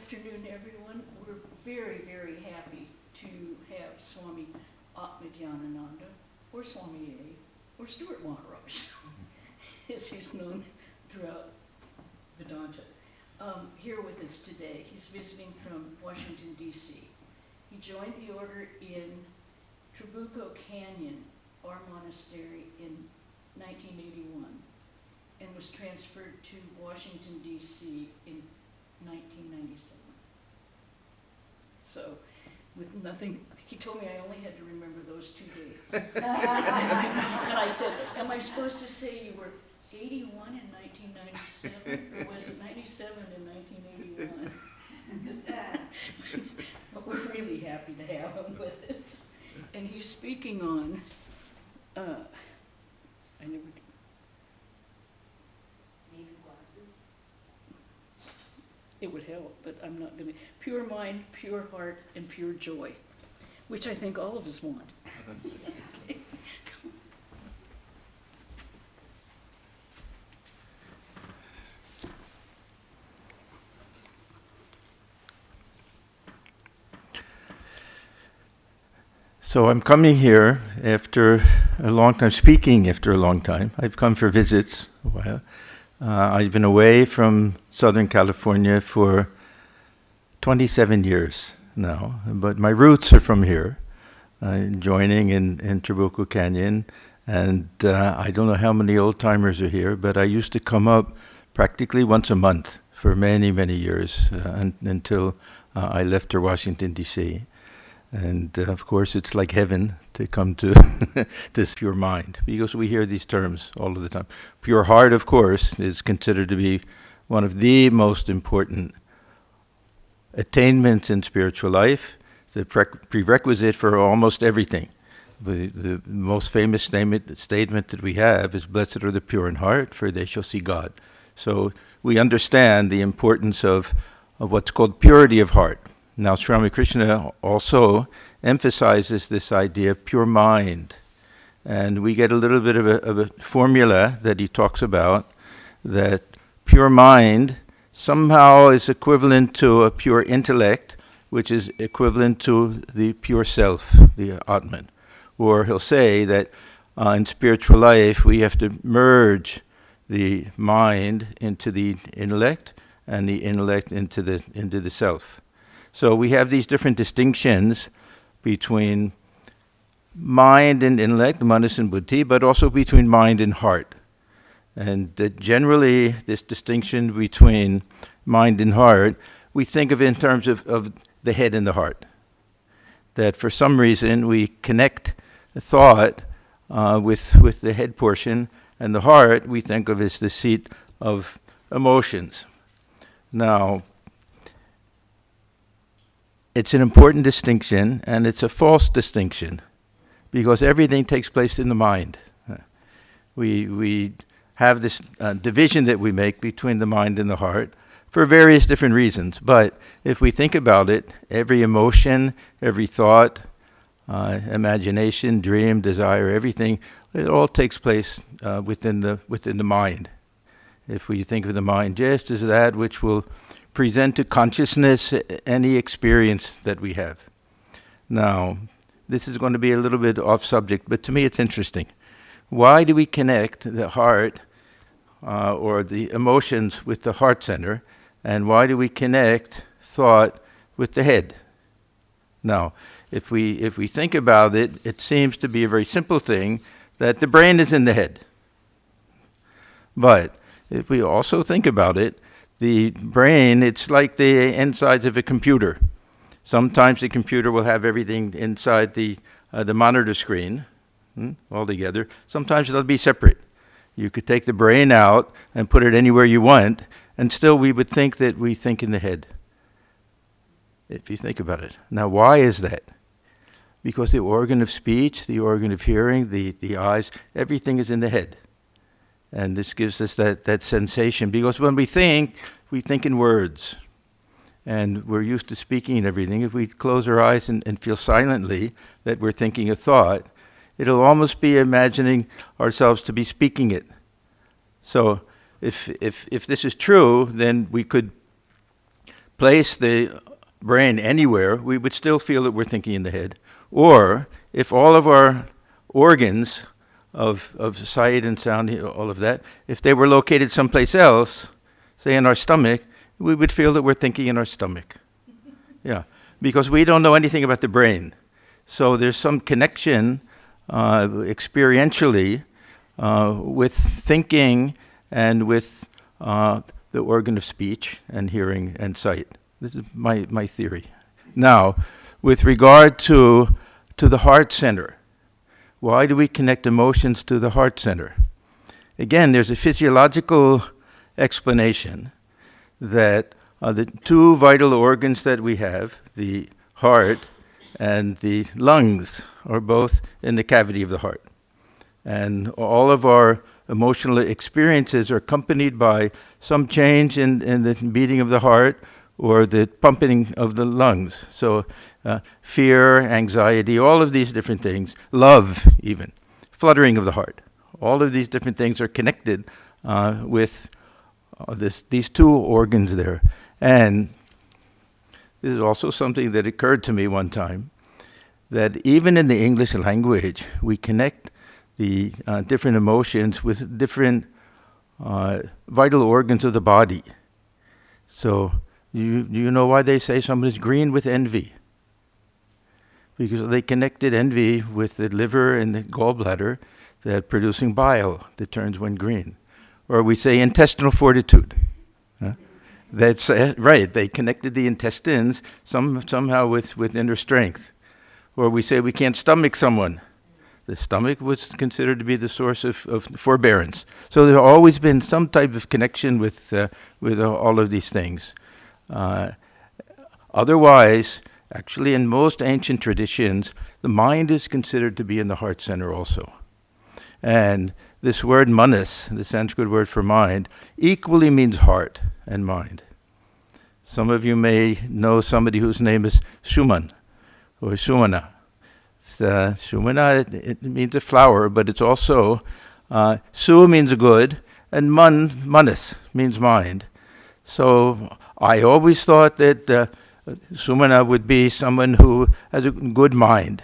afternoon, everyone. We're very, very happy to have Swami Atmajnanananda, or Swami A, or Stuart Maharaj, as he's known throughout Vedanta, here with us today. He's visiting from Washington, D.C. He joined the order in Trabuco Canyon, our monastery, in 1981, and was transferred to Washington, D.C. in 1997. So, with nothing, he told me I only had to remember those 2 dates. And I said, am I supposed to say you were 81 in 1997, or was it 97 in 1981? But we're really happy to have him with us. And he's speaking on, I never it would help, but I'm not going to. Pure mind, pure heart, and pure joy, which I think all of us want. Okay. So I'm coming here after a long time, speaking after a long time. I've come for visits a while. I've been away from Southern California for 27 years now, but my roots are from here, joining in Trabuco Canyon, and I don't know how many old-timers are here, but I used to come up practically once a month for many, many years until I left for Washington, D.C. And of course, it's like heaven to come to this pure mind, because we hear these terms all of the time. Pure heart, of course, is considered to be one of the most important attainments in spiritual life, the prerequisite for almost everything. The most famous statement that we have is, "Blessed are the pure in heart, for they shall see God." So we understand the importance of what's called purity of heart. Now, Sri Ramakrishna also emphasizes this idea of pure mind. And we get a little bit of a formula that he talks about, that pure mind somehow is equivalent to a pure intellect, which is equivalent to the pure self, the Atman. Or he'll say that in spiritual life, we have to merge the mind into the intellect, and the intellect into the self. So we have these different distinctions between mind and intellect, manas and buddhi, but also between mind and heart. And generally, this distinction between mind and heart, we think of in terms of the head and the heart. That for some reason, we connect thought with the head portion, and the heart we think of as the seat of emotions. Now, it's an important distinction, and it's a false distinction, because everything takes place in the mind. We have this division that we make between the mind and the heart for various different reasons. But if we think about it, every emotion, every thought, imagination, dream, desire, everything, it all takes place within the mind. If we think of the mind just as that which will present to consciousness any experience that we have. Now, this is going to be a little bit off subject, but to me it's interesting. Why do we connect the heart or the emotions with the heart center, and why do we connect thought with the head? Now, if we think about it, it seems to be a very simple thing, that the brain is in the head. But if we also think about it, the brain, it's like the insides of a computer. Sometimes the computer will have everything inside the monitor screen all together. Sometimes it'll be separate. You could take the brain out and put it anywhere you want, and still we would think that we think in the head, if you think about it. Now, why is that? Because the organ of speech, the organ of hearing, the eyes, everything is in the head. And this gives us that sensation, because when we think in words. And we're used to speaking and everything. If we close our eyes and feel silently that we're thinking a thought, it'll almost be imagining ourselves to be speaking it. So if this is true, then we could place the brain anywhere, we would still feel that we're thinking in the head. Or if all of our organs of sight and sound, all of that, if they were located someplace else, say in our stomach, we would feel that we're thinking in our stomach. Yeah, because we don't know anything about the brain. So there's some connection experientially with thinking and with the organ of speech and hearing and sight. This is my theory. Now, with regard to the heart center, why do we connect emotions to the heart center? Again, there's a physiological explanation that the two vital organs that we have, the heart and the lungs, are both in the cavity of the heart. And all of our emotional experiences are accompanied by some change in the beating of the heart or the pumping of the lungs. So fear, anxiety, all of these different things, love even, fluttering of the heart. All of these different things are connected with these two organs there. And this is also something that occurred to me one time, that even in the English language, we connect the different emotions with different vital organs of the body. So you know why they say somebody's green with envy? Because they connected envy with the liver and the gallbladder that producing bile that turns one green. Or we say intestinal fortitude. That's right, they connected the intestines somehow with inner strength. Or we say we can't stomach someone. The stomach was considered to be the source of forbearance. So there's always been some type of connection with all of these things. Otherwise, actually in most ancient traditions, the mind is considered to be in the heart center also. And this word manas, the Sanskrit word for mind, equally means heart and mind. Some of you may know somebody whose name is Suman or Sumana. Shumana, it means a flower, but it's also, Su means good, and manas means mind. So I always thought that Sumana would be someone who has a good mind.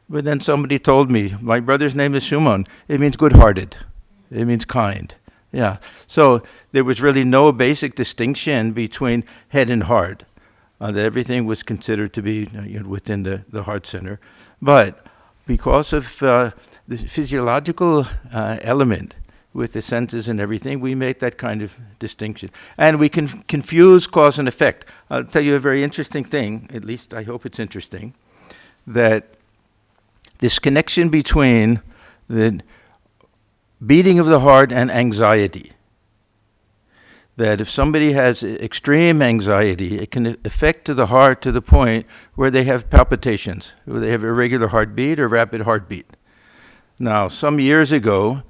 But then somebody told me, my brother's name is Shuman. It means good-hearted. It means kind. Yeah. So there was really no basic distinction between head and heart. That everything was considered to be within the heart center. But because of the physiological element with the senses and everything, we make that kind of distinction. And we can confuse cause and effect. I'll tell you a very interesting thing, at least I hope it's interesting, that this connection between the beating of the heart and anxiety, that if somebody has extreme anxiety, it can affect to the heart to the point where they have palpitations, where they have irregular heartbeat or rapid heartbeat. Now, some years ago,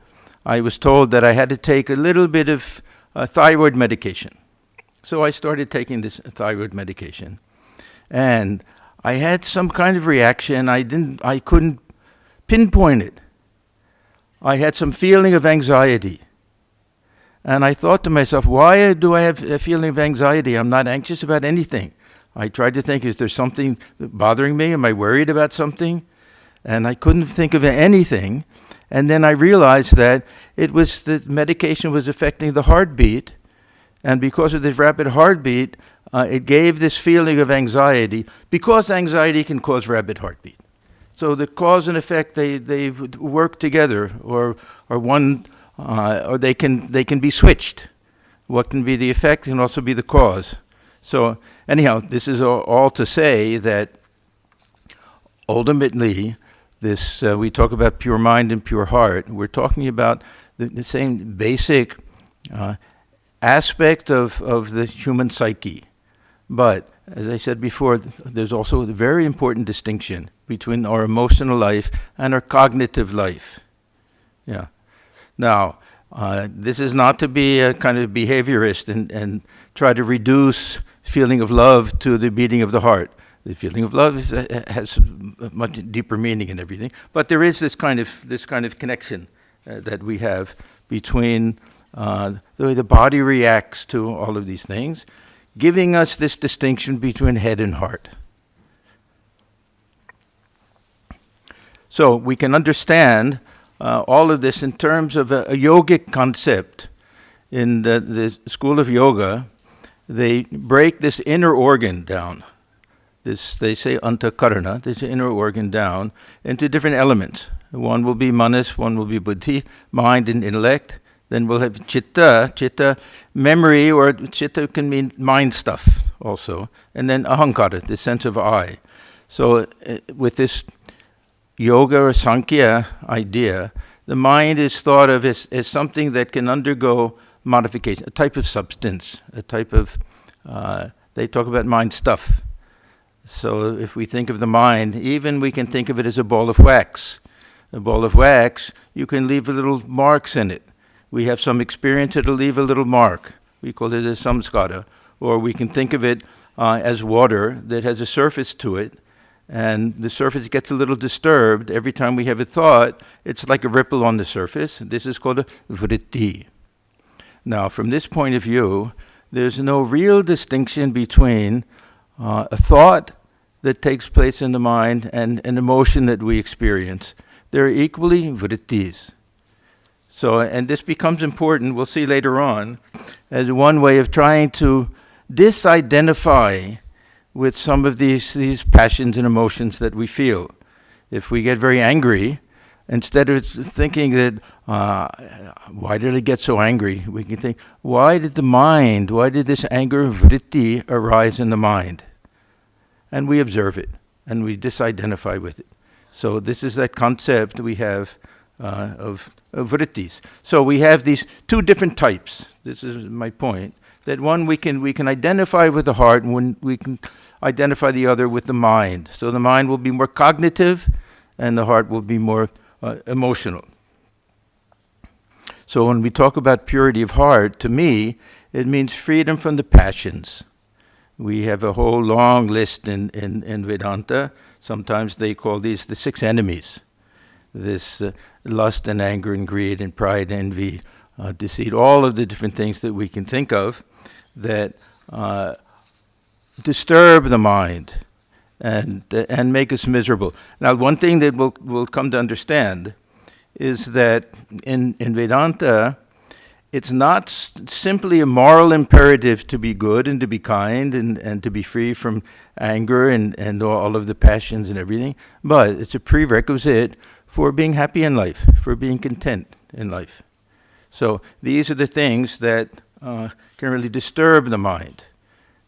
I was told that I had to take a little bit of thyroid medication. So I started taking this thyroid medication. And I had some kind of reaction. I couldn't pinpoint it. I had some feeling of anxiety. And I thought to myself, why do I have a feeling of anxiety? I'm not anxious about anything. I tried to think, is there something bothering me? Am I worried about something? And I couldn't think of anything. And then I realized that it was the medication was affecting the heartbeat. And because of this rapid heartbeat, it gave this feeling of anxiety, because anxiety can cause rapid heartbeat. So the cause and effect, they work together, or one, or they can be switched. What can be the effect can also be the cause. So anyhow, this is all to say that ultimately, this we talk about pure mind and pure heart. We're talking about the same basic aspect of the human psyche. But as I said before, there's also a very important distinction between our emotional life and our cognitive life. Yeah. Now, this is not to be a kind of behaviorist and try to reduce feeling of love to the beating of the heart. The feeling of love has a much deeper meaning and everything. But there is this kind of connection that we have between the way the body reacts to all of these things giving us this distinction between head and heart. So we can understand all of this in terms of a yogic concept. In the school of yoga, they break this inner organ down. This, they say antakarana, this inner organ down, into different elements. One will be manas, one will be buddhi, mind and intellect. Then we'll have chitta, memory, or chitta can mean mind stuff also. And then ahankara, the sense of I. So with this yoga or Sankhya idea, the mind is thought of as something that can undergo modification, a type of substance, a type of, they talk about mind stuff. So if we think of the mind, even we can think of it as a ball of wax. A ball of wax, you can leave little marks in it. We have some experience, it'll leave a little mark. We call it a samskara. Or we can think of it as water that has a surface to it, and the surface gets a little disturbed. Every time we have a thought, it's like a ripple on the surface. This is called a vritti. Now, from this point of view, there's no real distinction between a thought that takes place in the mind and an emotion that we experience. They're equally vrittis. So, and this becomes important, we'll see later on, as one way of trying to disidentify with some of these passions and emotions that we feel. If we get very angry, instead of thinking that, why did I get so angry? We can think, why did this anger vritti arise in the mind? And we observe it, and we disidentify with it. So this is that concept we have of vrittis. So we have these two different types. This is my point. That one we can identify with the heart, and we can identify the other with the mind. So the mind will be more cognitive, and the heart will be more emotional. So when we talk about purity of heart, to me, it means freedom from the passions. We have a whole long list in Vedanta. Sometimes they call these the 6 enemies. This lust and anger and greed and pride, envy, deceit, all of the different things that we can think of that disturb the mind and make us miserable. Now, one thing that we'll come to understand is that in Vedanta, it's not simply a moral imperative to be good and to be kind and to be free from anger and all of the passions and everything, but it's a prerequisite for being happy in life, for being content in life. So these are the things that can really disturb the mind.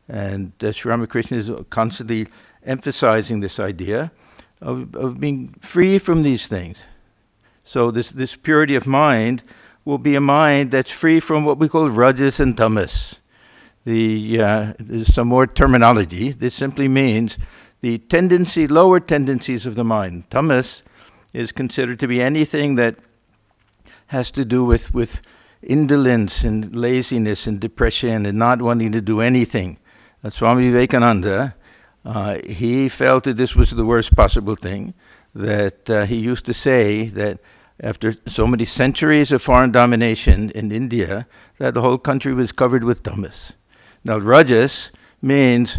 And Sri Ramakrishna is constantly emphasizing this idea of being free from these things. So this purity of mind will be a mind that's free from what we call rajas and tamas. There's some more terminology. This simply means the lower tendencies of the mind. Tamas is considered to be anything that has to do with indolence and laziness and depression and not wanting to do anything. Swami Vivekananda, he felt that this was the worst possible thing, that he used to say that after so many centuries of foreign domination in India, that the whole country was covered with tamas. Now, rajas means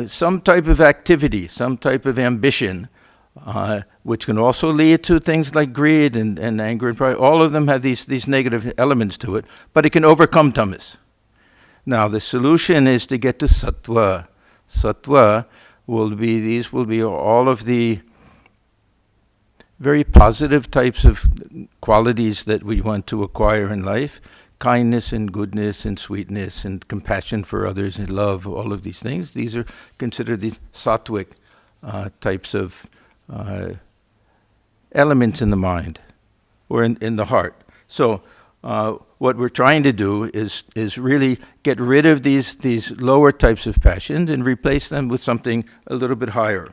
some type of activity, some type of ambition, which can also lead to things like greed and anger and pride. All of them have these negative elements to it, but it can overcome tamas. Now, the solution is to get to sattva. Sattva will be all of the very positive types of qualities that we want to acquire in life. Kindness and goodness and sweetness and compassion for others and love, all of these things. These are considered these sattvic types of elements in the mind or in the heart. So what we're trying to do is really get rid of these lower types of passions and replace them with something a little bit higher.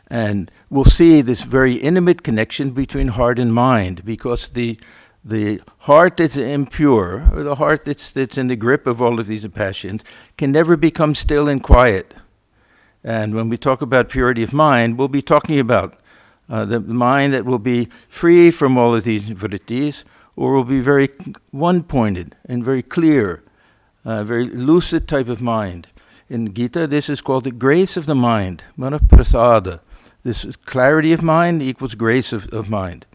And we'll see this very intimate connection between heart and mind, because the heart that's impure, or the heart that's in the grip of all of these passions, can never become still and quiet. And when we talk about purity of mind, we'll be talking about the mind that will be free from all of these vrittis, or will be very one-pointed and very clear, a very lucid type of mind. In Gita, this is called the grace of the mind, manaprasada. This is clarity of mind equals grace of mind.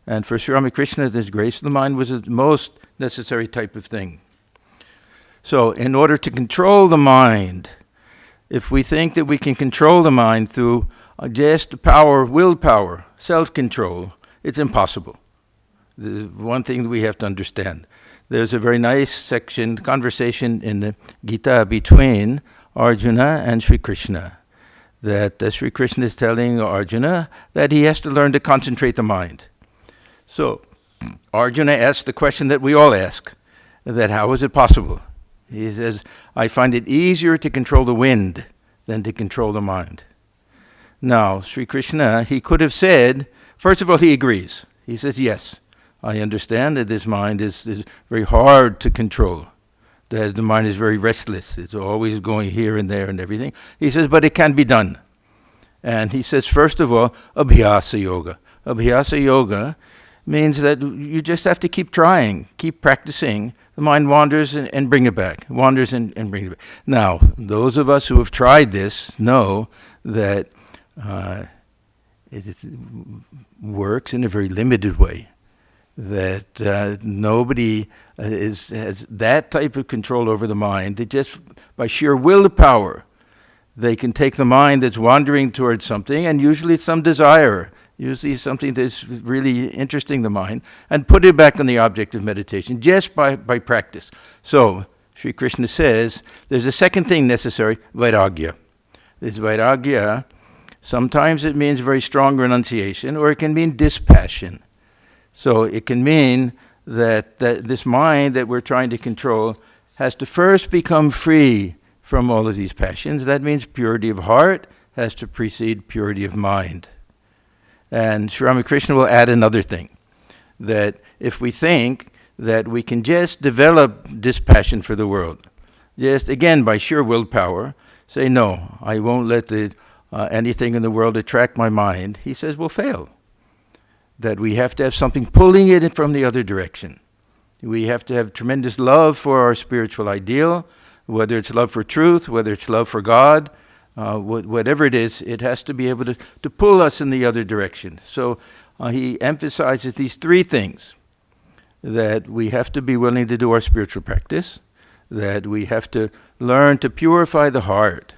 And for Sri Ramakrishna, this grace of the mind was the most necessary type of thing. So, in order to control the mind, if we think that we can control the mind through just power, willpower, self-control, it's impossible. This is one thing that we have to understand. There's a very nice section, conversation in the Gita between Arjuna and Sri Krishna, that Sri Krishna is telling Arjuna that he has to learn to concentrate the mind. So, Arjuna asks the question that we all ask, that how is it possible? He says, I find it easier to control the wind than to control the mind. Now, Sri Krishna, he could have said, first of all, he agrees. He says, yes, I understand that this mind is very hard to control, that the mind is very restless. It's always going here and there and everything. He says, but it can be done. And he says, first of all, abhyasa yoga. Abhyasa yoga means that you just have to keep trying, keep practicing. The mind wanders and bring it back, wanders and bring it back. Now, those of us who have tried this know that it works in a very limited way, that nobody has that type of control over the mind. They just, by sheer willpower, they can take the mind that's wandering towards something, and usually it's some desire, usually something that's really interesting the mind, and put it back on the object of meditation just by practice. So, Sri Krishna says, there's a second thing necessary, vairagya. This vairagya, sometimes it means very strong renunciation, or it can mean dispassion. So it can mean that this mind that we're trying to control has to first become free from all of these passions. That means purity of heart has to precede purity of mind. And Sri Ramakrishna will add another thing, that if we think that we can just develop dispassion for the world, just again by sheer willpower, say, no, I won't let anything in the world attract my mind, he says we'll fail. That we have to have something pulling it from the other direction. We have to have tremendous love for our spiritual ideal, whether it's love for truth, whether it's love for God, whatever it is, it has to be able to pull us in the other direction. So he emphasizes these three things, that we have to be willing to do our spiritual practice, that we have to learn to purify the heart,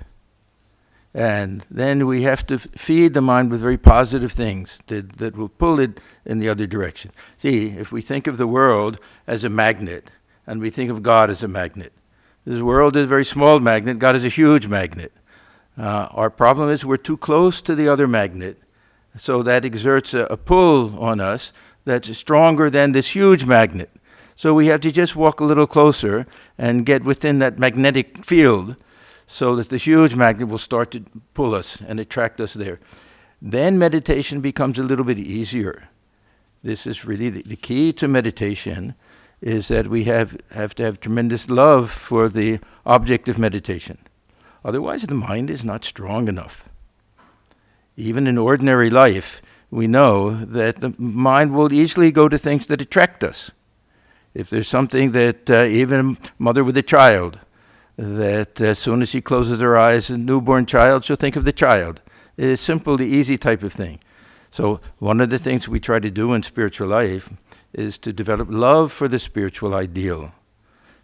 and then we have to feed the mind with very positive things that will pull it in the other direction. See, if we think of the world as a magnet, and we think of God as a magnet, this world is a very small magnet, God is a huge magnet. Our problem is we're too close to the other magnet, so that exerts a pull on us that's stronger than this huge magnet. So we have to just walk a little closer and get within that magnetic field, so that the huge magnet will start to pull us and attract us there. Then meditation becomes a little bit easier. This is really the key to meditation, is that we have to have tremendous love for the object of meditation. Otherwise, the mind is not strong enough. Even in ordinary life, we know that the mind will easily go to things that attract us. If there's something that even a mother with a child, that as soon as she closes her eyes, a newborn child, she'll think of the child. It's simple, the easy type of thing. So one of the things we try to do in spiritual life is to develop love for the spiritual ideal.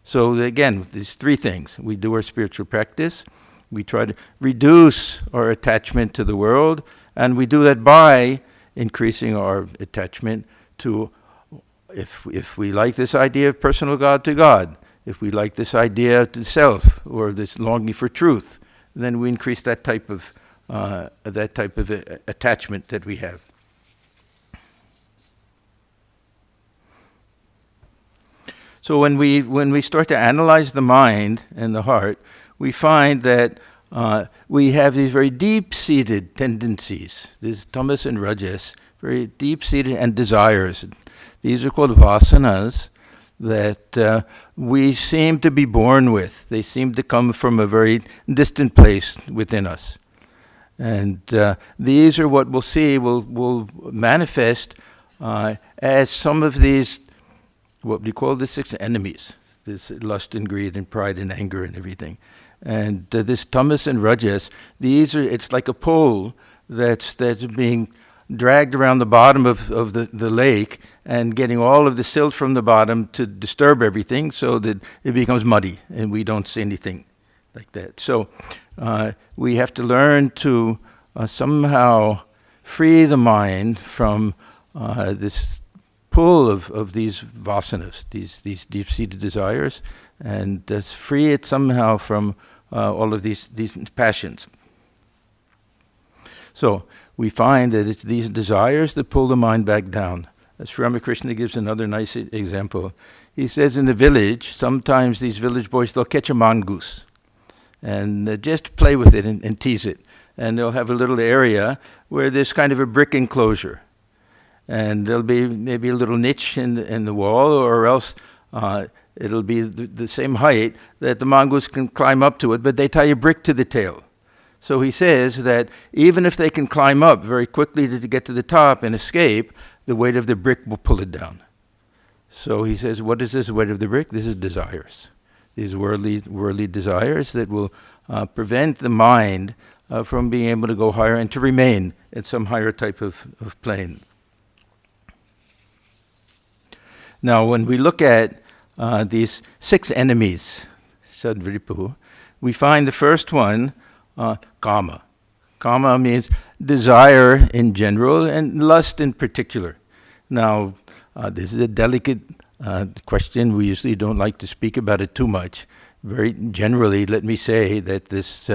So again, these three things. We do our spiritual practice, we try to reduce our attachment to the world, and we do that by increasing our attachment to, if we like this idea of personal God, to God. If we like this idea of the self, or this longing for truth, then we increase that type of attachment that we have. So when we start to analyze the mind and the heart, we find that we have these very deep-seated tendencies, these tamas and rajas, very deep-seated, and desires. These are called vasanas, that we seem to be born with. They seem to come from a very distant place within us. And these are what we'll see will manifest as some of these, what we call the six enemies. this lust and greed and pride and anger and everything. And this tamas and rajas, it's like a pole that's being dragged around the bottom of the lake and getting all of the silt from the bottom to disturb everything so that it becomes muddy and we don't see anything like that. So we have to learn to somehow free the mind from this pull of these vasanas, these deep-seated desires, and free it somehow from all of these passions. So we find that it's these desires that pull the mind back down. As Sri Ramakrishna gives another nice example. He says in the village, sometimes these village boys, they'll catch a mongoose and just play with it and tease it. And they'll have a little area where there's kind of a brick enclosure. And there'll be maybe a little niche in the wall, or else it'll be the same height that the mongoose can climb up to it, but they tie a brick to the tail. So he says that even if they can climb up very quickly to get to the top and escape, the weight of the brick will pull it down. So he says, what is this weight of the brick? This is desires. These worldly desires that will prevent the mind from being able to go higher and to remain in some higher type of plane. Now, when we look at these 6 enemies, Sadvripu, we find the first one, kama. Kama means desire in general and lust in particular. Now, this is a delicate question. We usually don't like to speak about it too much. Very generally, let me say that this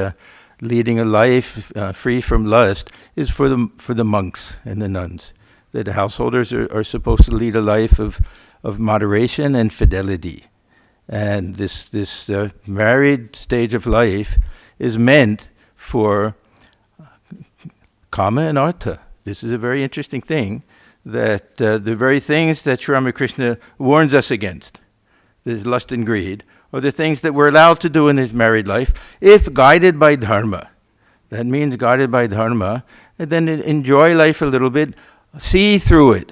leading a life free from lust is for the monks and the nuns. That the householders are supposed to lead a life of moderation and fidelity. And this married stage of life is meant for kama and artha. This is a very interesting thing, that the very things that Sri Ramakrishna warns us against, this lust and greed, are the things that we're allowed to do in this married life, if guided by dharma. That means guided by dharma, and then enjoy life a little bit, see through it.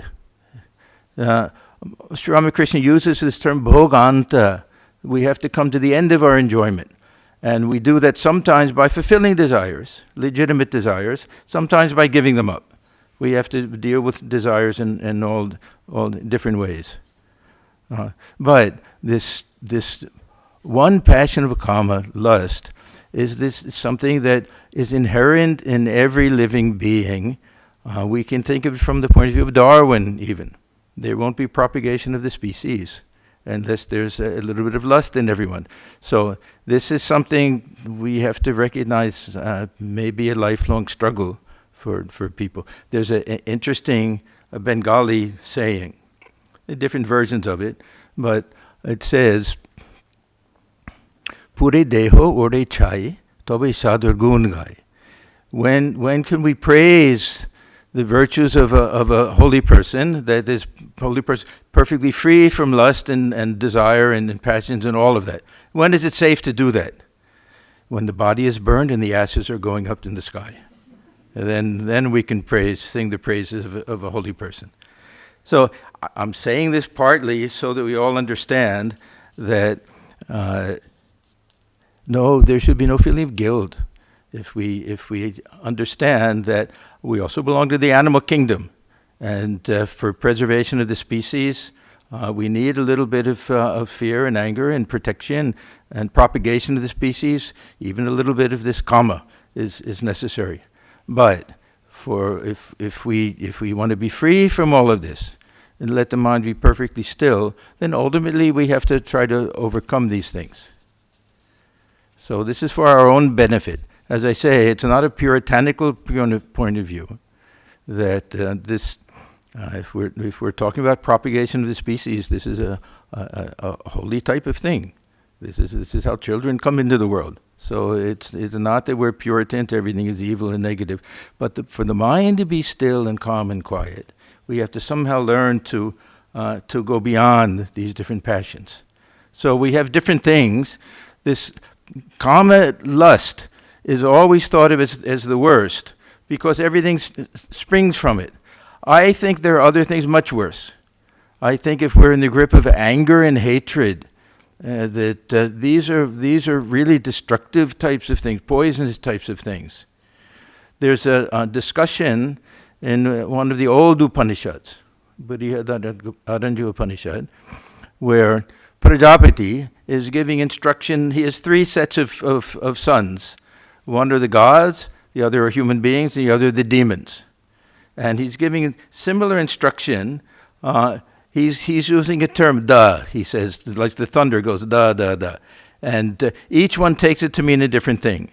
Sri Ramakrishna uses this term bhoganta. We have to come to the end of our enjoyment. And we do that sometimes by fulfilling desires, legitimate desires, sometimes by giving them up. We have to deal with desires in all different ways. But this one passion of kama, lust, is this something that is inherent in every living being. We can think of it from the point of view of Darwin even. There won't be propagation of the species unless there's a little bit of lust in everyone. So this is something we have to recognize may be a lifelong struggle for people. There's an interesting Bengali saying, different versions of it, but it says, Pure deho ore chai, tobe sadhur gun gai. When can we praise the virtues of a holy person, that this holy person perfectly free from lust and desire and passions and all of that? When is it safe to do that? When the body is burned and the ashes are going up in the sky. And then we can sing the praises of a holy person. So I'm saying this partly so that we all understand that no, there should be no feeling of guilt if we understand that we also belong to the animal kingdom, and for preservation of the species, we need a little bit of fear and anger and protection and propagation of the species. Even a little bit of this kama is necessary. But if we want to be free from all of this and let the mind be perfectly still, then ultimately we have to try to overcome these things. So this is for our own benefit. As I say, it's not a puritanical point of view that if we're talking about propagation of the species, this is a holy type of thing. This is how children come into the world. So it's not that we're Puritan, everything is evil and negative, but for the mind to be still and calm and quiet, we have to somehow learn to go beyond these different passions. So we have different things. This kama lust is always thought of as the worst because everything springs from it. I think there are other things much worse. I think if we're in the grip of anger and hatred these are really destructive types of things, poisonous types of things. There's a discussion in one of the old Upanishads, Aranya Upanishad, where Prajapati is giving instruction. He has three sets of sons. One are the gods, the other are human beings, and the other the demons. And he's giving similar instruction. He's using a term, da, he says, like the thunder goes, da, da, da. And each one takes it to mean a different thing.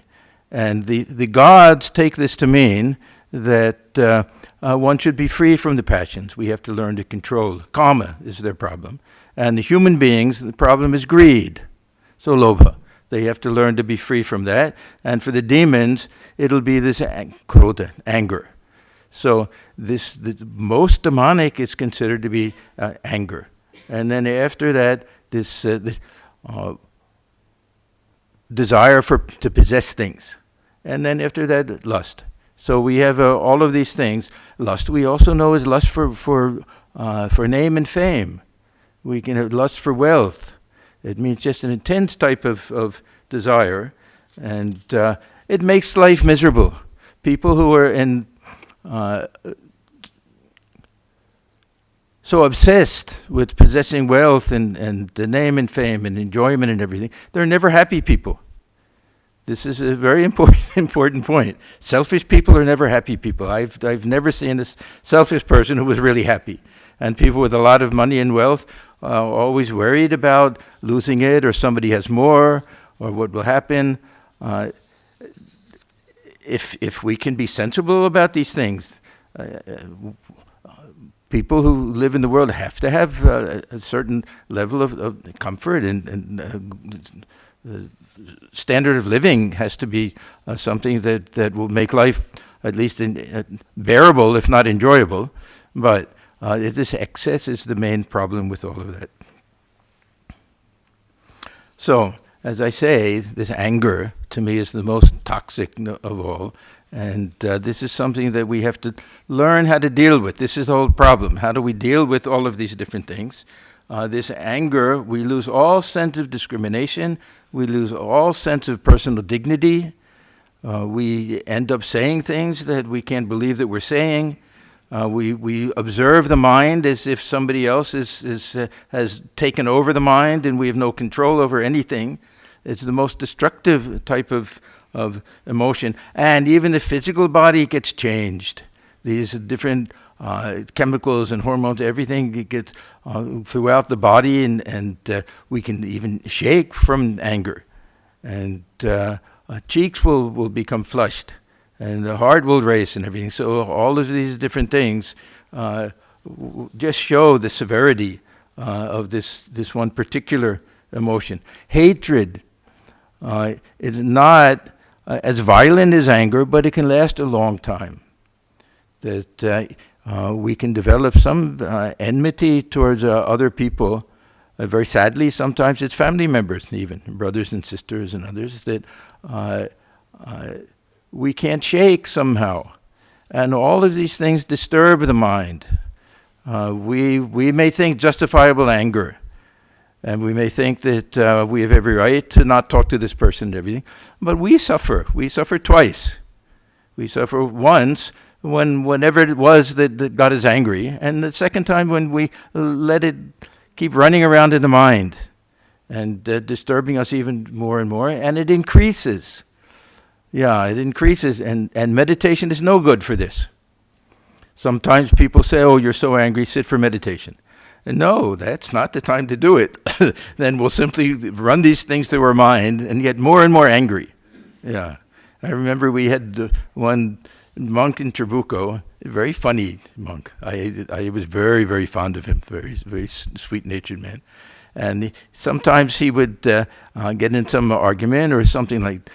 And the gods take this to mean that one should be free from the passions. We have to learn to control. Kama is their problem. And the human beings, the problem is greed. So lobha. They have to learn to be free from that. And for the demons, it'll be this krodha, anger. So the most demonic is considered to be anger. And then after that, this desire to possess things. And then after that, lust. So we have all of these things. Lust we also know is lust for name and fame. We can have lust for wealth. It means just an intense type of desire. And it makes life miserable. People who are so obsessed with possessing wealth and the name and fame and enjoyment and everything, they're never happy people. This is a very important point. Selfish people are never happy people. I've never seen a selfish person who was really happy. And people with a lot of money and wealth are always worried about losing it, or somebody has more, or what will happen. If we can be sensible about these things, people who live in the world have to have a certain level of comfort, and standard of living has to be something that will make life at least bearable, if not enjoyable. But this excess is the main problem with all of that. So, as I say, this anger to me is the most toxic of all. And this is something that we have to learn how to deal with. This is the whole problem. How do we deal with all of these different things? This anger, we lose all sense of discrimination. We lose all sense of personal dignity. We end up saying things that we can't believe that we're saying. We observe the mind as if somebody else has taken over the mind and we have no control over anything. It's the most destructive type of emotion. And even the physical body gets changed. These different chemicals and hormones, everything gets throughout the body, and we can even shake from anger. And cheeks will become flushed, and the heart will race and everything. So all of these different things just show the severity of this one particular emotion. Hatred is not as violent as anger, but it can last a long time. That we can develop some enmity towards other people. Very sadly, sometimes it's family members, even brothers and sisters and others, that we can't shake somehow. And all of these things disturb the mind. We may think justifiable anger, and we may think that we have every right to not talk to this person and everything, but we suffer. We suffer twice. We suffer once whenever it was that got us angry, and the second time when we let it keep running around in the mind and disturbing us even more and more, and it increases. Yeah, it increases, and meditation is no good for this. Sometimes people say, oh, you're so angry, sit for meditation. And no, that's not the time to do it. Then we'll simply run these things through our mind and get more and more angry. Yeah. I remember we had one monk in Trabuco, a very funny monk. I was very, very fond of him, very, very sweet-natured man. And sometimes he would get in some argument or something like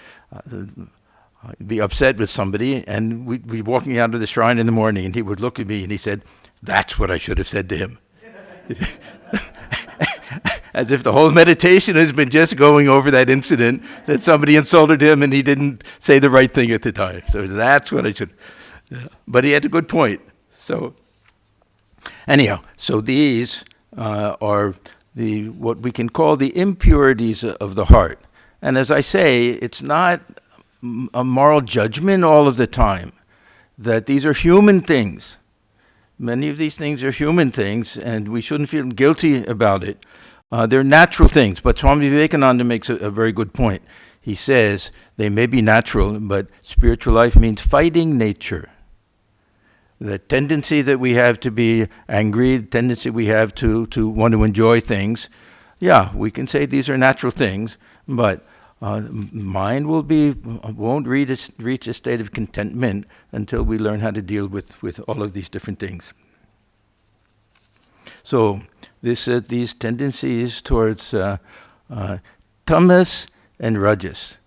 be upset with somebody, and we'd be walking out of the shrine in the morning, and he would look at me and he said, that's what I should have said to him. As if the whole meditation has been just going over that incident that somebody insulted him and he didn't say the right thing at the time. So that's what I should. Yeah. But he had a good point. So anyhow, so these are what we can call the impurities of the heart. And as I say, it's not a moral judgment all of the time, that these are human things. Many of these things are human things, and we shouldn't feel guilty about it. They're natural things, but Swami Vivekananda makes a very good point. He says they may be natural, but spiritual life means fighting nature. The tendency that we have to be angry, the tendency we have to want to enjoy things, yeah, we can say these are natural things, but mind won't reach a state of contentment until we learn how to deal with all of these different things. So these tendencies towards tamas and rajas.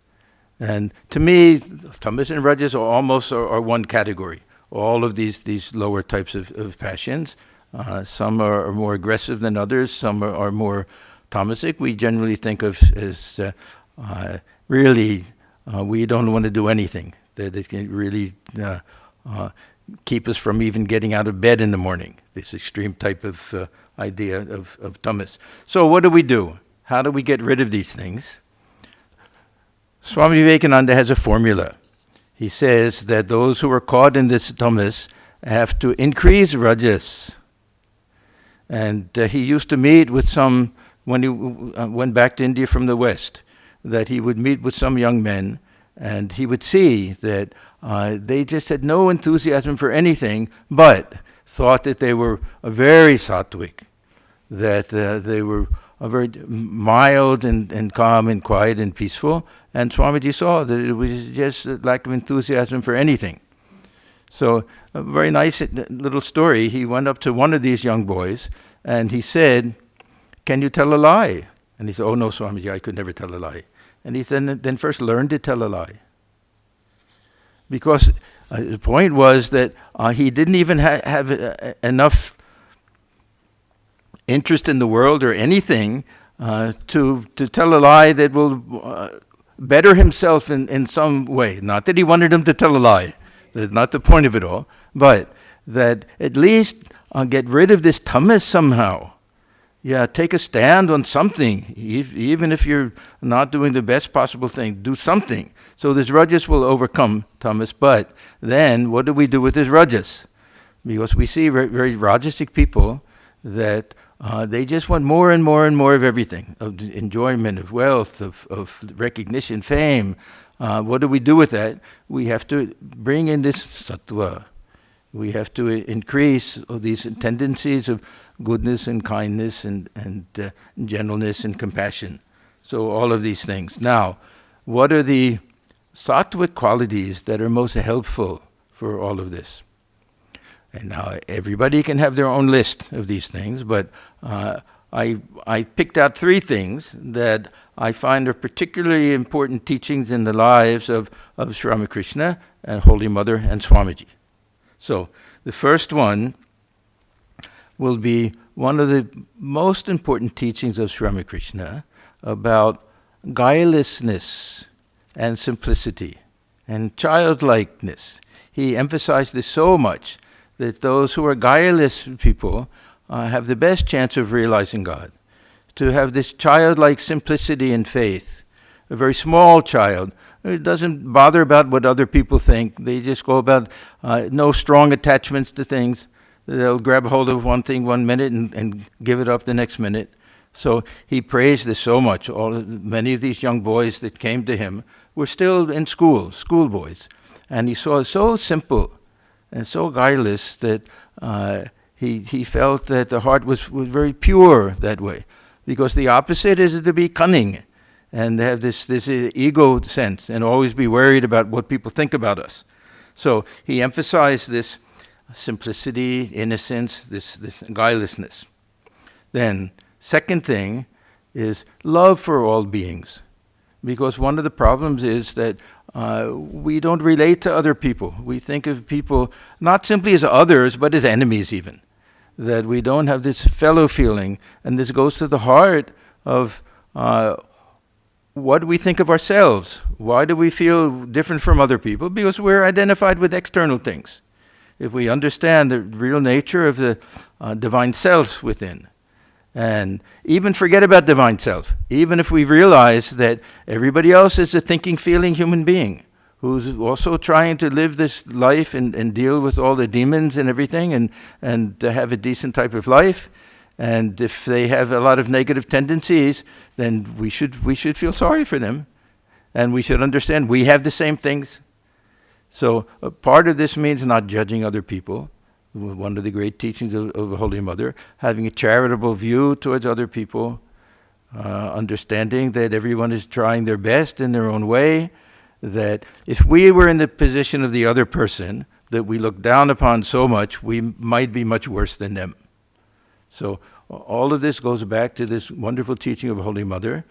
And to me, tamas and rajas are one category. All of these lower types of passions. Some are more aggressive than others. Some are more tamasic. We generally think of as really we don't want to do anything. That it can really keep us from even getting out of bed in the morning. This extreme type of idea of tamas. So what do? How do we get rid of these things? Swami Vivekananda has a formula. He says that those who are caught in this tamas have to increase rajas. And he used to meet with some, when he went back to India from the West, that he would meet with some young men, and he would see that they just had no enthusiasm for anything, but thought that they were very sattvic, that they were very mild and calm and quiet and peaceful. And Swamiji saw that it was just a lack of enthusiasm for anything. So a very nice little story. He went up to one of these young boys and he said, "Can you tell a lie?" And he said, "Oh no, Swamiji, I could never tell a lie." And he said, "Then first learn to tell a lie." Because the point was that he didn't even have enough interest in the world or anything to tell a lie that will better himself in some way. Not that he wanted him to tell a lie. That's not the point of it all. But that at least get rid of this tamas somehow. Yeah, take a stand on something. Even if you're not doing the best possible thing, do something. So this rajas will overcome tamas. But then what do we do with this rajas? Because we see very rajasic people that they just want more and more and more of everything, of enjoyment, of wealth, of recognition, fame. What do we do with that? We have to bring in this sattva. We have to increase these tendencies of goodness and kindness and gentleness and compassion. So all of these things. Now, what are the sattvic qualities that are most helpful for all of this? And now everybody can have their own list of these things, but I picked out 3 things that I find are particularly important teachings in the lives of Sri Ramakrishna and Holy Mother and Swamiji. So the first one will be one of the most important teachings of Sri Ramakrishna about guilelessness and simplicity and childlikeness. He emphasized this so much that those who are guileless people have the best chance of realizing God. To have this childlike simplicity and faith, a very small child, it doesn't bother about what other people think. They just go about no strong attachments to things. They'll grab hold of one thing 1 minute and give it up the next minute. So he praised this so much. Many of these young boys that came to him were still in schoolboys. And he saw it so simple and so guileless that he felt that the heart was very pure that way. Because the opposite is to be cunning and have this ego sense and always be worried about what people think about us. So he emphasized this simplicity, innocence, this guilelessness. Then, second thing is love for all beings. Because one of the problems is that we don't relate to other people. We think of people not simply as others, but as enemies even. That we don't have this fellow feeling. And this goes to the heart of what do we think of ourselves? Why do we feel different from other people? Because we're identified with external things. If we understand the real nature of the divine self within, And even forget about divine self. Even if we realize that everybody else is a thinking, feeling human being who's also trying to live this life and deal with all the demons and everything and to have a decent type of life. And if they have a lot of negative tendencies, then we should feel sorry for them. And we should understand we have the same things. So part of this means not judging other people. One of the great teachings of Holy Mother, having a charitable view towards other people, understanding that everyone is trying their best in their own way, that if we were in the position of the other person that we look down upon so much, we might be much worse than them. So all of this goes back to this wonderful teaching of Holy Mother,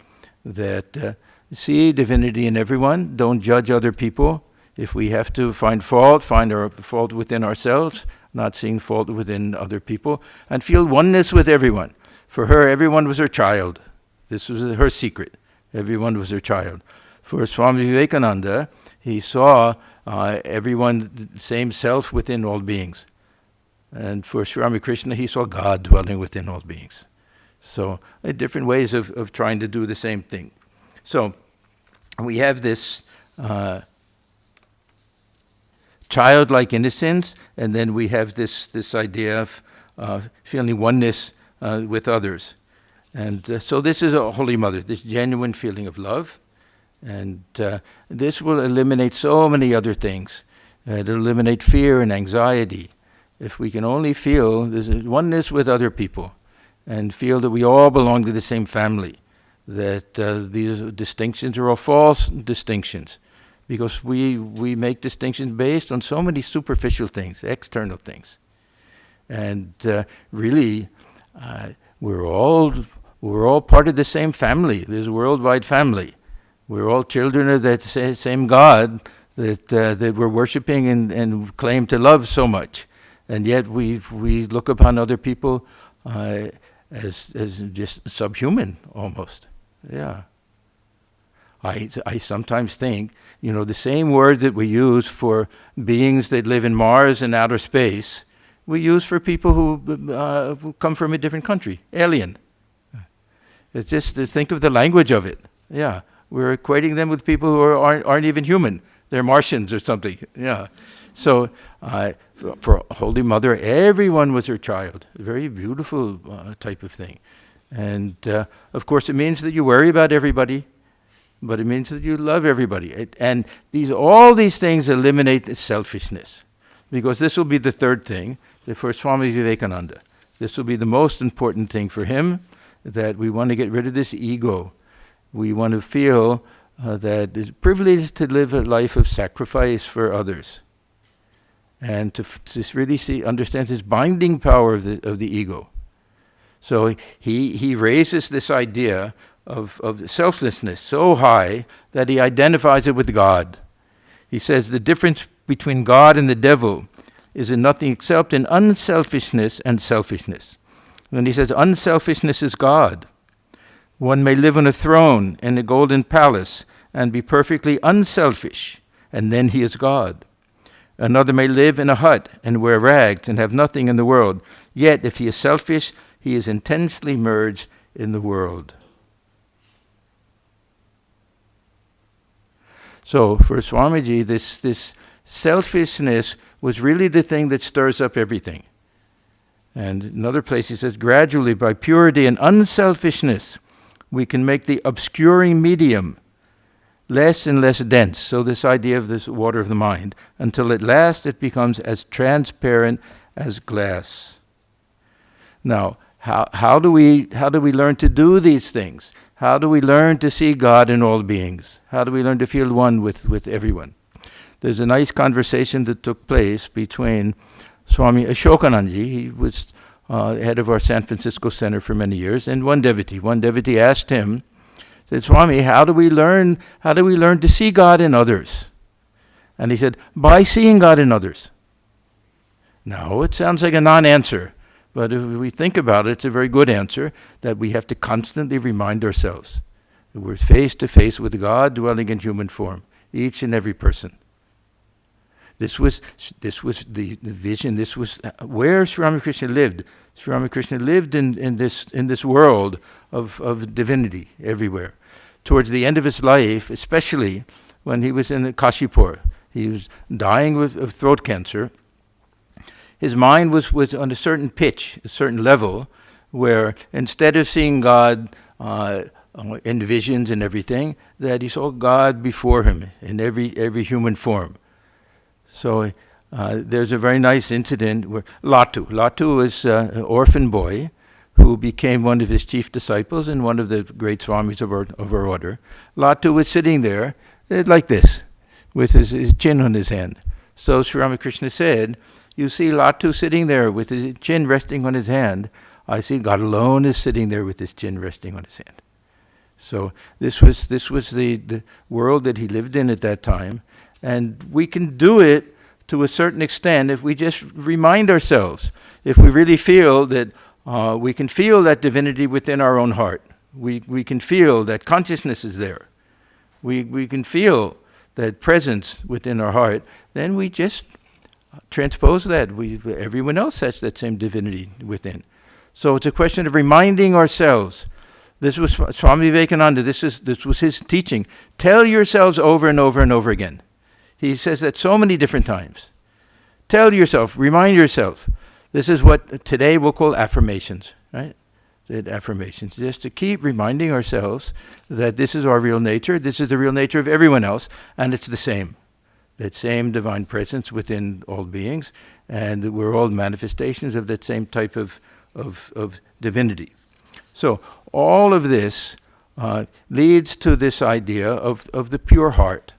that see divinity in everyone, don't judge other people. If we have to find our fault within ourselves, not seeing fault within other people, and feel oneness with everyone. For her, everyone was her child. This was her secret. Everyone was her child. For Swami Vivekananda, he saw everyone, same self within all beings. And for Sri Ramakrishna, he saw God dwelling within all beings. So different ways of trying to do the same thing. So we have this childlike innocence, and then we have this idea of feeling oneness with others. And so this is a Holy Mother, this genuine feeling of love. And this will eliminate so many other things. It'll eliminate fear and anxiety. If we can only feel this oneness with other people and feel that we all belong to the same family, that these distinctions are all false distinctions. Because we make distinctions based on so many superficial things, external things. And really, we're all part of the same family. There's a worldwide family. We're all children of that same God that we're worshiping and claim to love so much. And yet we look upon other people as just subhuman almost. Yeah. I sometimes think, the same word that we use for beings that live in Mars and outer space, we use for people who come from a different country, alien. It's just to think of the language of it. Yeah, we're equating them with people who aren't even human. They're Martians or something. Yeah. So for Holy Mother, everyone was her child. A very beautiful type of thing. And of course, it means that you worry about everybody. But it means that you love everybody. And all these things eliminate the selfishness. Because this will be the third thing for Swami Vivekananda. This will be the most important thing for him, that we want to get rid of this ego. We want to feel that it's privileged to live a life of sacrifice for others. And to really understand this binding power of the ego. So he raises this idea of selflessness so high that he identifies it with God. He says the difference between God and the devil is in nothing except in unselfishness and selfishness. And then he says unselfishness is God. One may live on a throne in a golden palace and be perfectly unselfish, and then he is God. Another may live in a hut and wear rags and have nothing in the world, yet if he is selfish, he is intensely merged in the world. So for Swamiji, this selfishness was really the thing that stirs up everything. And another place he says, gradually by purity and unselfishness, we can make the obscuring medium less and less dense. So this idea of this water of the mind, until at last it becomes as transparent as glass. Now, how do we learn to do these things? How do we learn to see God in all beings? How do we learn to feel one with everyone? There's a nice conversation that took place between Swami Ashokananji. He was head of our San Francisco Center for many years, and one devotee. One devotee asked him, said, Swami, how do we learn to see God in others? And he said, by seeing God in others. Now, it sounds like a non-answer. But if we think about it, it's a very good answer, that we have to constantly remind ourselves that we're face to face with God dwelling in human form, each and every person. This was the vision. This was where Sri Ramakrishna lived. Sri Ramakrishna lived in this world of divinity everywhere. Towards the end of his life, especially when he was in the Kashipur, he was dying of throat cancer. His mind was on a certain pitch, a certain level, where instead of seeing God in visions and everything, that he saw God before him in every human form. So there's a very nice incident where Latu is an orphan boy who became one of his chief disciples and one of the great swamis of our order. Latu was sitting there like this, with his chin on his hand. So Sri Ramakrishna said, you see Latu sitting there with his chin resting on his hand. I see God alone is sitting there with his chin resting on his hand. So this was the world that he lived in at that time. And we can do it to a certain extent if we just remind ourselves, if we really feel that we can feel that divinity within our own heart. We can feel that consciousness is there. We can feel that presence within our heart. Then we just transpose that. Everyone else has that same divinity within. So it's a question of reminding ourselves. This was Swami Vivekananda. This was his teaching. Tell yourselves over and over and over again. He says that so many different times. Tell yourself, remind yourself. This is what today we'll call affirmations, right? The affirmations, just to keep reminding ourselves that this is our real nature, this is the real nature of everyone else, and it's the same. That same divine presence within all beings, and we're all manifestations of that same type of divinity. So all of this leads to this idea of the pure heart.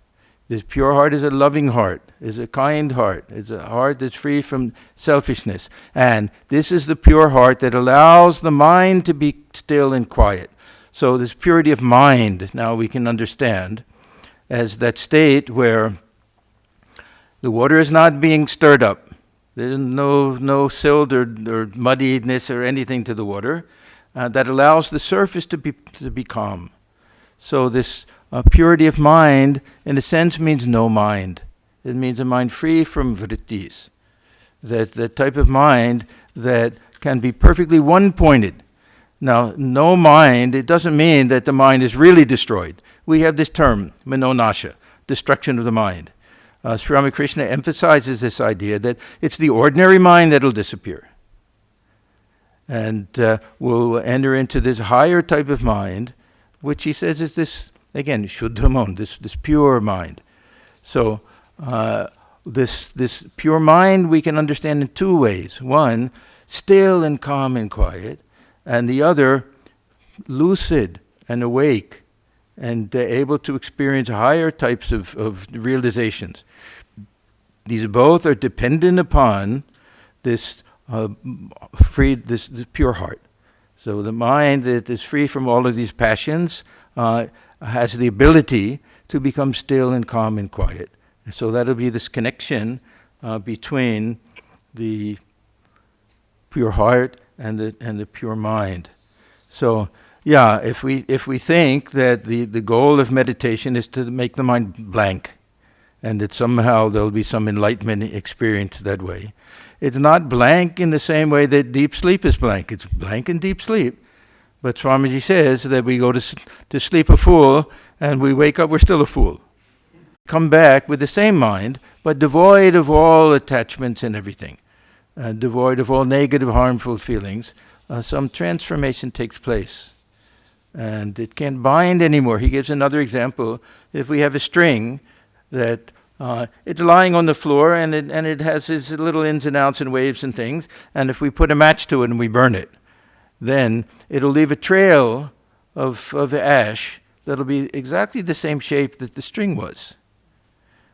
This pure heart is a loving heart, is a kind heart, is a heart that's free from selfishness. And this is the pure heart that allows the mind to be still and quiet. So this purity of mind, now we can understand as that state where the water is not being stirred up. There's no silt or muddiness or anything to the water that allows the surface to be calm. So this purity of mind, in a sense, means no mind. It means a mind free from vrittis. That type of mind that can be perfectly one-pointed. Now, no mind, it doesn't mean that the mind is really destroyed. We have this term, manonasha, destruction of the mind. Sri Ramakrishna emphasizes this idea that it's the ordinary mind that will disappear. And we'll enter into this higher type of mind, which he says is this, again, shuddhamon, this pure mind. So this pure mind we can understand in two ways. One, still and calm and quiet, and the other, lucid and awake, and able to experience higher types of realizations. These both are dependent upon this this pure heart. So the mind that is free from all of these passions has the ability to become still and calm and quiet. And so that'll be this connection between the pure heart and the pure mind. So yeah, if we think that the goal of meditation is to make the mind blank, and that somehow there'll be some enlightenment experience that way, it's not blank in the same way that deep sleep is blank. It's blank in deep sleep. But Swamiji says that we go to sleep a fool, and we wake up, we're still a fool. Come back with the same mind, but devoid of all attachments and everything, devoid of all negative, harmful feelings. Some transformation takes place. And it can't bind anymore. He gives another example. If we have a string that it's lying on the floor and it has its little ins and outs and waves and things, and if we put a match to it and we burn it, then it'll leave a trail of ash that'll be exactly the same shape that the string was.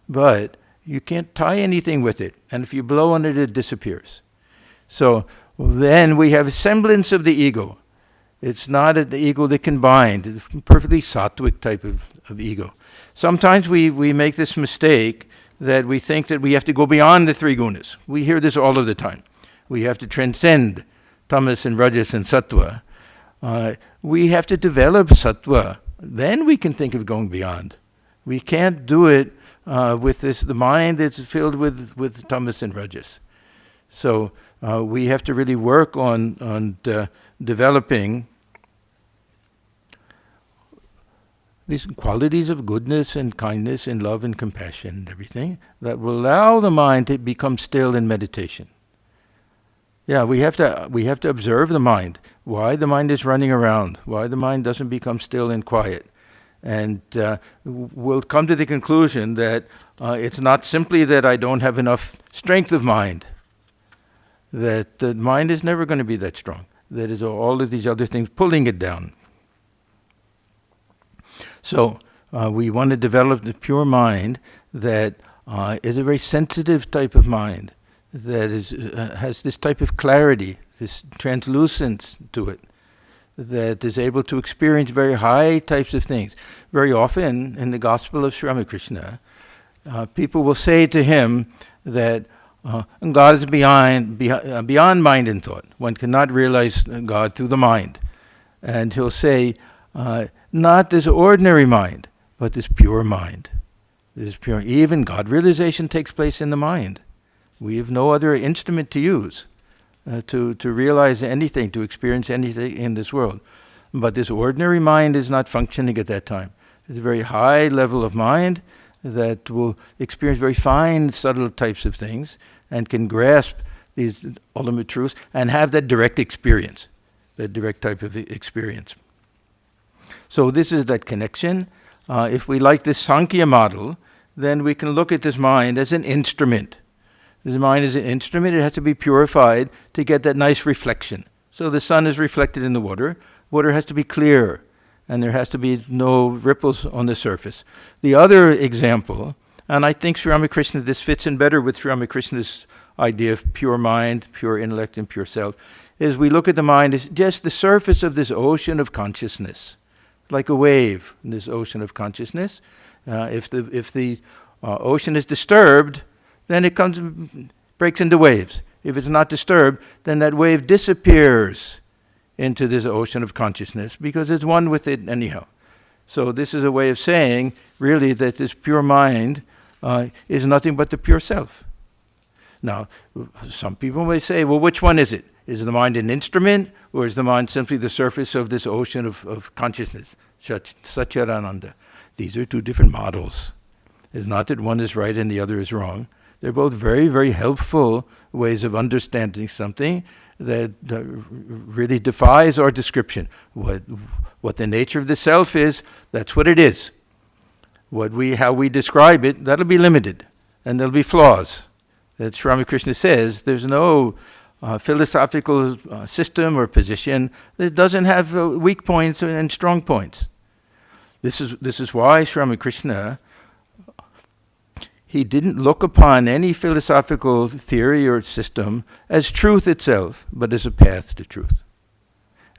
But you can't tie anything with it, and if you blow on it, it disappears. So then we have a semblance of the ego. It's not the ego that can bind. It's a perfectly sattvic type of ego. Sometimes we make this mistake that we think that we have to go beyond the three gunas. We hear this all of the time. We have to transcend tamas and rajas and sattva. We have to develop sattva. Then we can think of going beyond. We can't do it with the mind that's filled with tamas and rajas. So we have to really work on developing these qualities of goodness and kindness and love and compassion and everything that will allow the mind to become still in meditation. Yeah, we have to observe the mind, why the mind is running around, why the mind doesn't become still and quiet. And we'll come to the conclusion that it's not simply that I don't have enough strength of mind, that the mind is never going to be that strong. That is all of these other things pulling it down. So we want to develop the pure mind that is a very sensitive type of mind, that has this type of clarity, this translucence to it, that is able to experience very high types of things. Very often in the Gospel of Sri Ramakrishna, people will say to him that God is beyond mind and thought. One cannot realize God through the mind. And he'll say, not this ordinary mind, but this pure mind. This pure. Even God realization takes place in the mind. We have no other instrument to use to realize anything, to experience anything in this world. But this ordinary mind is not functioning at that time. It's a very high level of mind that will experience very fine, subtle types of things and can grasp these ultimate truths and have that direct experience, that direct type of experience. So this is that connection. If we like this Sankhya model, then we can look at this mind as an instrument. The mind is an instrument. It has to be purified to get that nice reflection. So the sun is reflected in the water. Water has to be clear, and there has to be no ripples on the surface. The other example, and I think Sri Ramakrishna, this fits in better with Sri Ramakrishna's idea of pure mind, pure intellect, and pure self, is we look at the mind as just the surface of this ocean of consciousness, like a wave in this ocean of consciousness. If the ocean is disturbed, then it breaks into waves. If it's not disturbed, then that wave disappears into this ocean of consciousness because it's one with it anyhow. So this is a way of saying, really, that this pure mind is nothing but the pure self. Now, some people may say, well, which one is it? Is the mind an instrument, or is the mind simply the surface of this ocean of consciousness? Satchidananda. These are two different models. It's not that one is right and the other is wrong. They're both very, very helpful ways of understanding something that really defies our description. What the nature of the self is, that's what it is. How we describe it, that'll be limited, and there'll be flaws. That Sri Ramakrishna says there's no philosophical system or position that doesn't have weak points and strong points. This is why Sri Ramakrishna, he didn't look upon any philosophical theory or system as truth itself, but as a path to truth.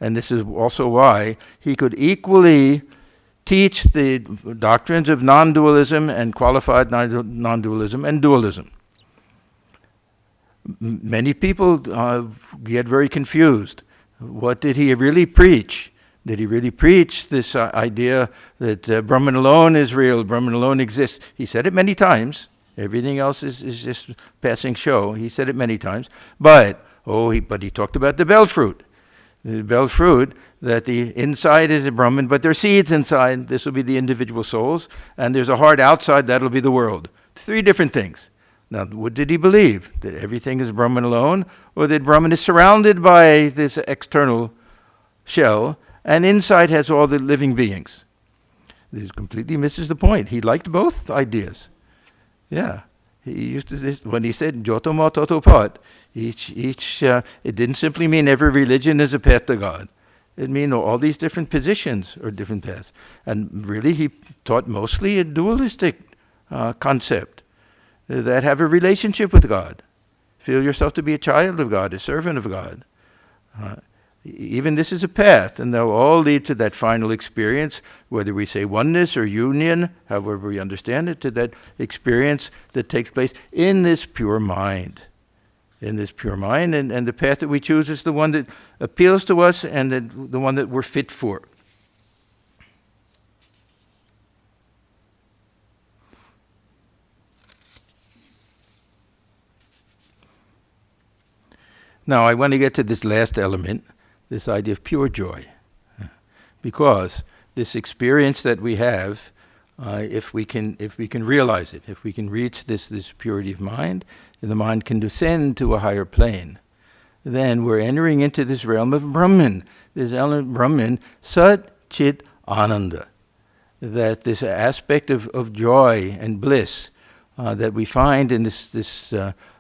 And this is also why he could equally teach the doctrines of non-dualism and qualified non-dualism and dualism. Many people get very confused. What did he really preach? Did he really preach this idea that Brahman alone is real, Brahman alone exists? He said it many times. Everything else is just passing show. He said it many times. But he talked about the bell fruit. The bell fruit, that the inside is a Brahman, but there are seeds inside. This will be the individual souls. And there's a heart outside, that'll be the world. 3 different things. Now, what did he believe? That everything is Brahman alone? Or that Brahman is surrounded by this external shell, and inside has all the living beings? This completely misses the point. He liked both ideas. Yeah. He used to, when he said, Jotoma Toto Pat, it didn't simply mean every religion is a path to God. It means all these different positions are different paths. And really, he taught mostly a dualistic concept that have a relationship with God. Feel yourself to be a child of God, a servant of God. Even this is a path, and they'll all lead to that final experience, whether we say oneness or union, however we understand it, to that experience that takes place in this pure mind. In this pure mind, and the path that we choose is the one that appeals to us and the one that we're fit for. Now, I want to get to this last element, this idea of pure joy. Because this experience that we have, if we can realize it, if we can reach this purity of mind, and the mind can descend to a higher plane, then we're entering into this realm of Brahman. This element of Brahman, Sat Chit Ananda. That this aspect of joy and bliss that we find in this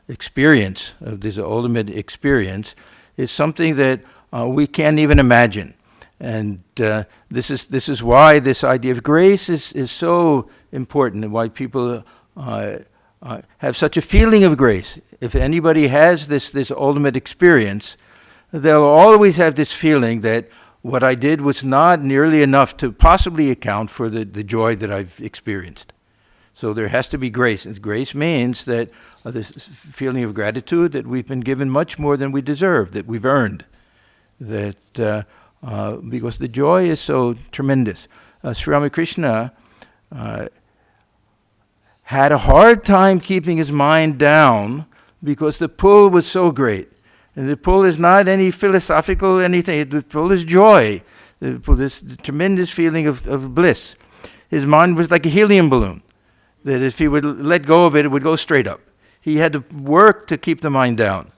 experience, of this ultimate experience, is something that we can't even imagine. And this is why this idea of grace is so important, and why people have such a feeling of grace. If anybody has this ultimate experience, they'll always have this feeling that what I did was not nearly enough to possibly account for the joy that I've experienced. So there has to be grace. And grace means that this feeling of gratitude that we've been given much more than we deserve, that we've earned. That because the joy is so tremendous. Sri Ramakrishna had a hard time keeping his mind down because the pull was so great. And the pull is not any philosophical anything. The pull is joy. The pull, this tremendous feeling of bliss. His mind was like a helium balloon, that if he would let go of it, it would go straight up. He had to work to keep the mind down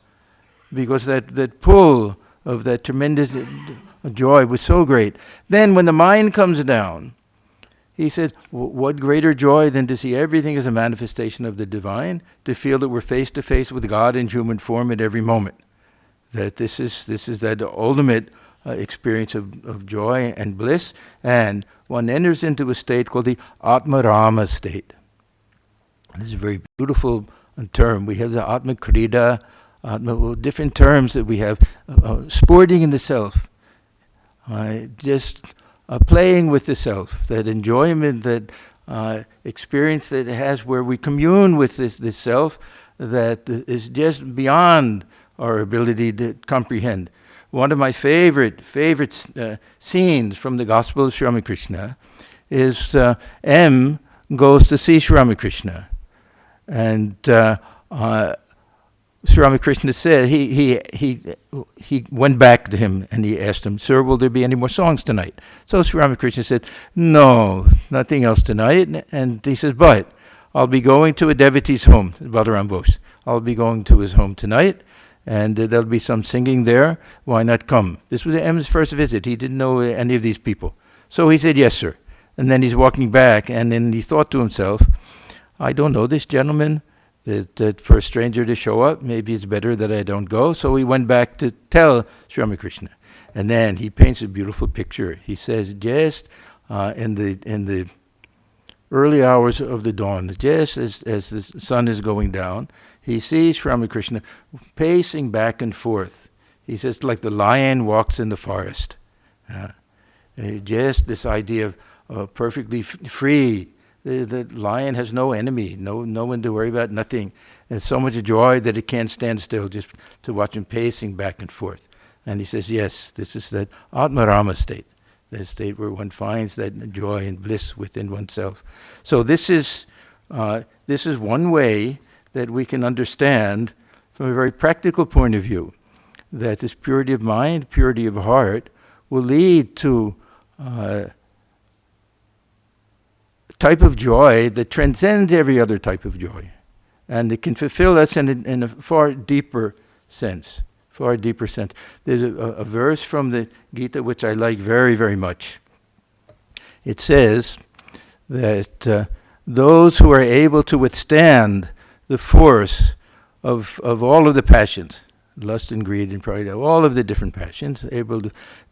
because that pull of that tremendous joy was so great. Then when the mind comes down, he said, what greater joy than to see everything as a manifestation of the divine, to feel that we're face to face with God in human form at every moment. That this is that ultimate experience of joy and bliss, and one enters into a state called the Atmarama state. This is a very beautiful term. We have the Atma Krida, different terms that we have, sporting in the self, just playing with the self, that enjoyment, that experience that it has where we commune with this self that is just beyond our ability to comprehend. One of my favorite scenes from the Gospel of Sri Ramakrishna is M goes to see Sri Ramakrishna. And Sri Ramakrishna said, he went back to him and he asked him, "Sir, will there be any more songs tonight?" So Sri Ramakrishna said, "No, nothing else tonight." And he says, "But I'll be going to a devotee's home," Balaram Bose. "I'll be going to his home tonight, and there'll be some singing there. Why not come?" This was M's first visit. He didn't know any of these people. So he said, "Yes, sir." And then he's walking back, and then he thought to himself, "I don't know this gentleman, that for a stranger to show up, maybe it's better that I don't go." So he went back to tell Sri Ramakrishna. And then he paints a beautiful picture. He says, just in the early hours of the dawn, just as the sun is going down, he sees Sri Ramakrishna pacing back and forth. He says, like the lion walks in the forest. Just this idea of perfectly free. The lion has no enemy, no one to worry about, nothing. And so much joy that it can't stand still just to watch him pacing back and forth. And he says, yes, this is that Atmarama state, the state where one finds that joy and bliss within oneself. So this is one way that we can understand from a very practical point of view that this purity of mind, purity of heart will lead to type of joy that transcends every other type of joy. And it can fulfill us in a far deeper sense. There's a verse from the Gita which I like very, very much. It says that those who are able to withstand the force of all of the passions, lust and greed and pride, all of the different passions,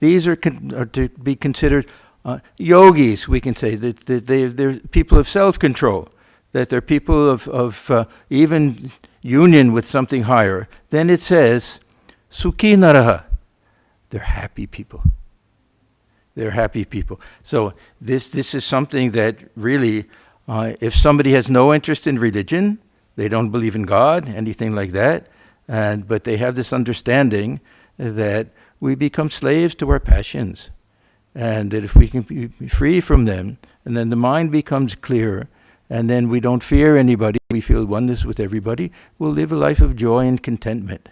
these are to be considered yogis, we can say, that they're people of self-control, that they're people of even union with something higher. Then it says, sukhi naraha, they're happy people. They're happy people. So this is something that really, if somebody has no interest in religion, they don't believe in God, anything like that, but they have this understanding that we become slaves to our passions. And that if we can be free from them, and then the mind becomes clear, and then we don't fear anybody, we feel oneness with everybody, we'll live a life of joy and contentment.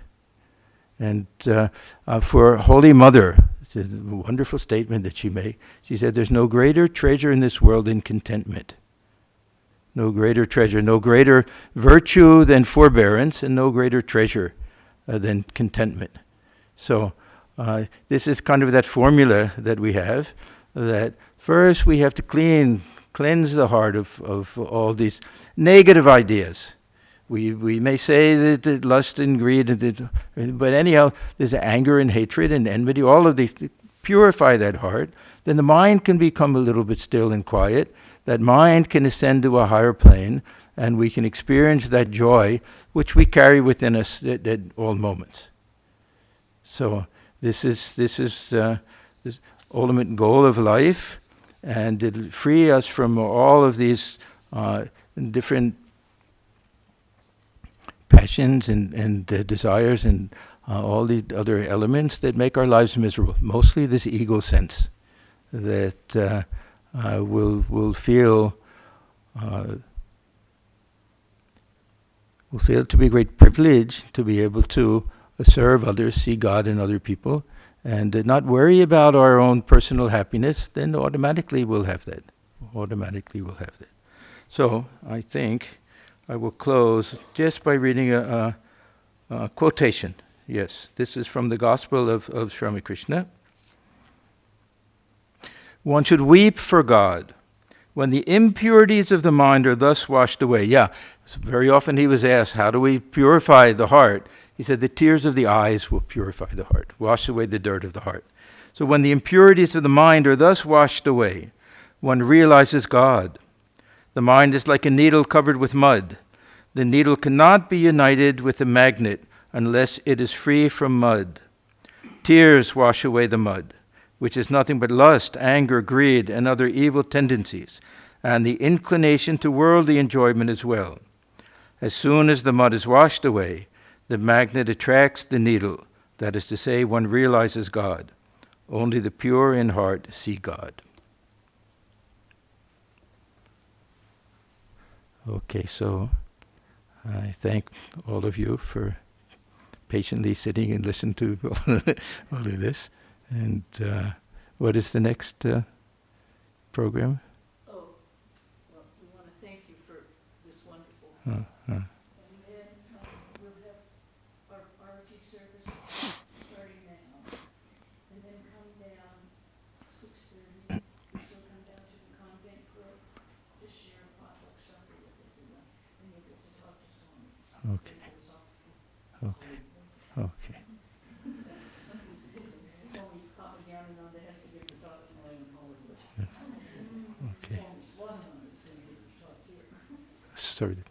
And for Holy Mother, it's a wonderful statement that she made. She said, there's no greater treasure in this world than contentment. No greater treasure, no greater virtue than forbearance, and no greater treasure than contentment. So this is kind of that formula that we have, that first we have to cleanse the heart of all these negative ideas. We may say that lust and greed, but anyhow, there's anger and hatred and enmity, all of these. Purify that heart, then the mind can become a little bit still and quiet. That mind can ascend to a higher plane, and we can experience that joy which we carry within us at all moments. So this is this ultimate goal of life, and it'll free us from all of these different passions and desires and all the other elements that make our lives miserable. Mostly this ego sense that will feel it to be a great privilege to be able to serve others, see God in other people, and not worry about our own personal happiness. Then automatically we'll have that. So I think I will close just by reading a quotation. Yes, this is from the Gospel of Swami Krishna. One should weep for God when the impurities of the mind are thus washed away. Yeah, very often he was asked, how do we purify the heart? He said, the tears of the eyes will purify the heart, wash away the dirt of the heart. So when the impurities of the mind are thus washed away, one realizes God. The mind is like a needle covered with mud. The needle cannot be united with the magnet unless it is free from mud. Tears wash away the mud, which is nothing but lust, anger, greed, and other evil tendencies, and the inclination to worldly enjoyment as well. As soon as the mud is washed away, the magnet attracts the needle. That is to say, one realizes God. Only the pure in heart see God. Okay, so I thank all of you for patiently sitting and listening to all of this. And what is the next program? Oh, well, we want to thank you for this wonderful. Uh, uh. And then we'll have our RG service starting now, and then come down 6:30. We'll come down to the convent club to share a potluck supper with everyone, and you'll get to talk to Swami. Okay. Okay. Swami Atmajnanananda has to give the talk tonight in Hollywood. Okay. Swami Atmajnananda is going to give the talk here. Sorry.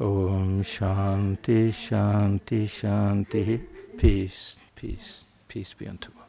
Om Shanti Shanti Shanti. Peace, peace, peace be unto all.